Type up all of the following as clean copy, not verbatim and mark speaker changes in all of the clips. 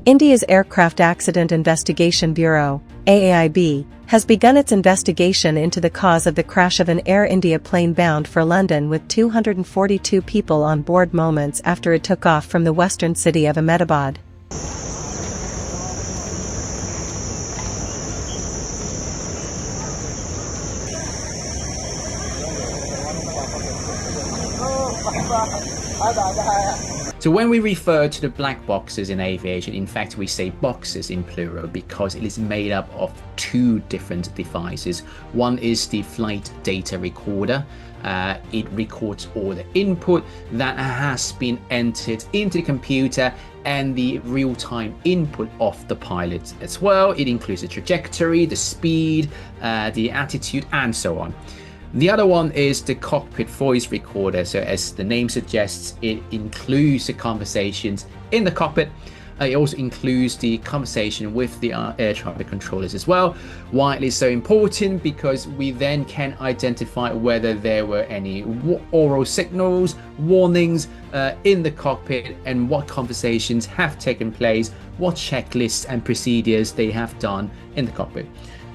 Speaker 1: India's Aircraft Accident Investigation Bureau, AAIB, has begun its investigation into the cause of the crash of an Air India plane bound for London with 242 people on board moments after it took off from the western city of Ahmedabad.
Speaker 2: So when we refer to the black boxes in aviation, in fact we say boxes in plural because it is made up of two different devices. One is the flight data recorder. It records all the input that has been entered into the computer and the real-time input of the pilot as well. It includes the trajectory, the speed, the attitude, and so on. The other one is the cockpit voice recorder. So as the name suggests, it includes the conversations in the cockpit. It also includes the conversation with the air traffic controllers as well. Why it is so important? Because we then can identify whether there were any oral signals, warnings in the cockpit, and what conversations have taken place, what checklists and procedures they have done in the cockpit.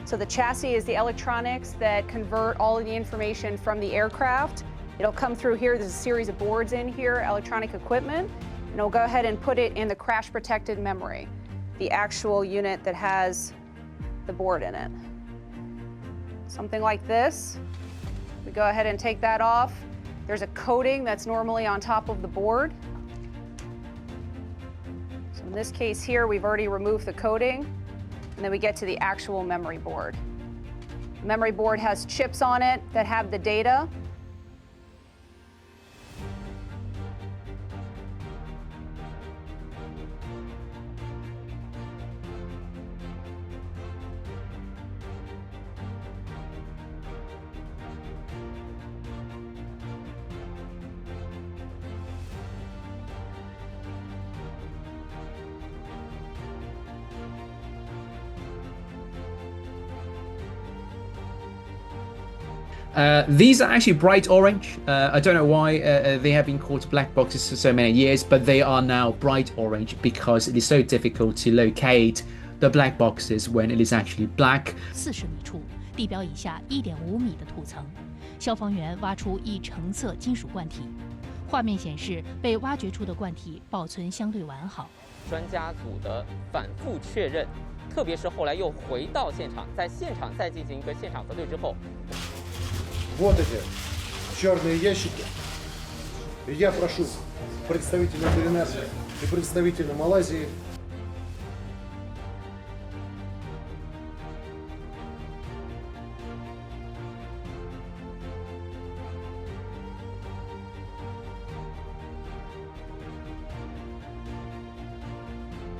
Speaker 3: So the chassis is the electronics that convert all of the information from the aircraft. It'll come through here. There's a series of boards in here, electronic equipment, and it'll go ahead and put it in the crash protected memory, the actual unit that has the board in it. Something like this. We go ahead and take that off. There's a coating that's normally on top of the board. So in this case here, we've already removed the coating. And then we get to the actual memory board. The memory board has chips on it that have the data.
Speaker 2: These are actually bright orange. I don't know why they have been called black boxes for so many years, but they are now bright orange because it is so difficult to locate the black boxes when it is actually black.
Speaker 4: 40米处，地表以下1.5米的土层，消防员挖出一橙色金属罐体。画面显示，被挖掘出的罐体保存相对完好。
Speaker 5: 专家组的反复确认，特别是后来又回到现场，在现场再进行一个现场核对之后。
Speaker 6: Вот эти черные ящики. Я прошу представителя Индонезии и представителя Малайзии.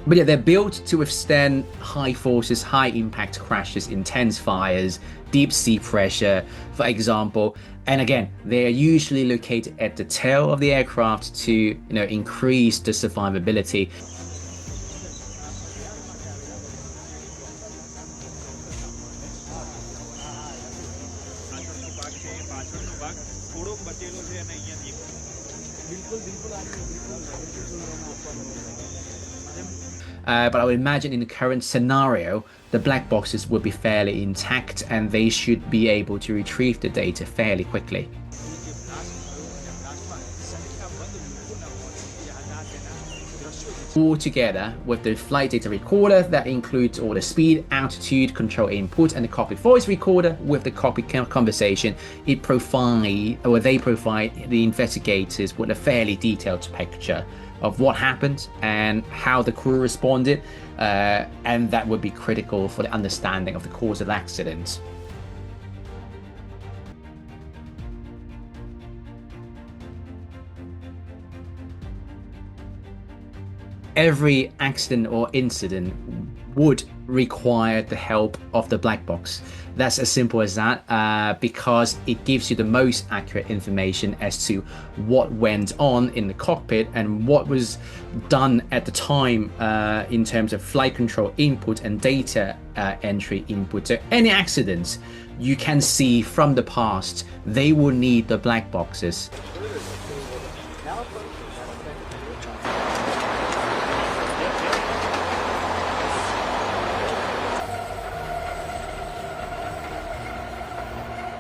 Speaker 2: But yeah, they're built to withstand high forces, high impact crashes, intense fires, deep sea pressure, for example. And again, they are usually located at the tail of the aircraft to, increase the survivability. But I would imagine in the current scenario, the black boxes would be fairly intact and they should be able to retrieve the data fairly quickly. All together with the flight data recorder that includes all the speed, altitude, control input, and the cockpit voice recorder with the cockpit conversation, they provide the investigators with a fairly detailed picture of what happened and how the crew responded, and that would be critical for the understanding of the cause of the accident. Every accident or incident would require the help of the black box. That's as simple as that, because it gives you the most accurate information as to what went on in the cockpit and what was done at the time in terms of flight control input and data entry input. So any accidents you can see from the past, they will need the black boxes.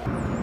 Speaker 6: Украины.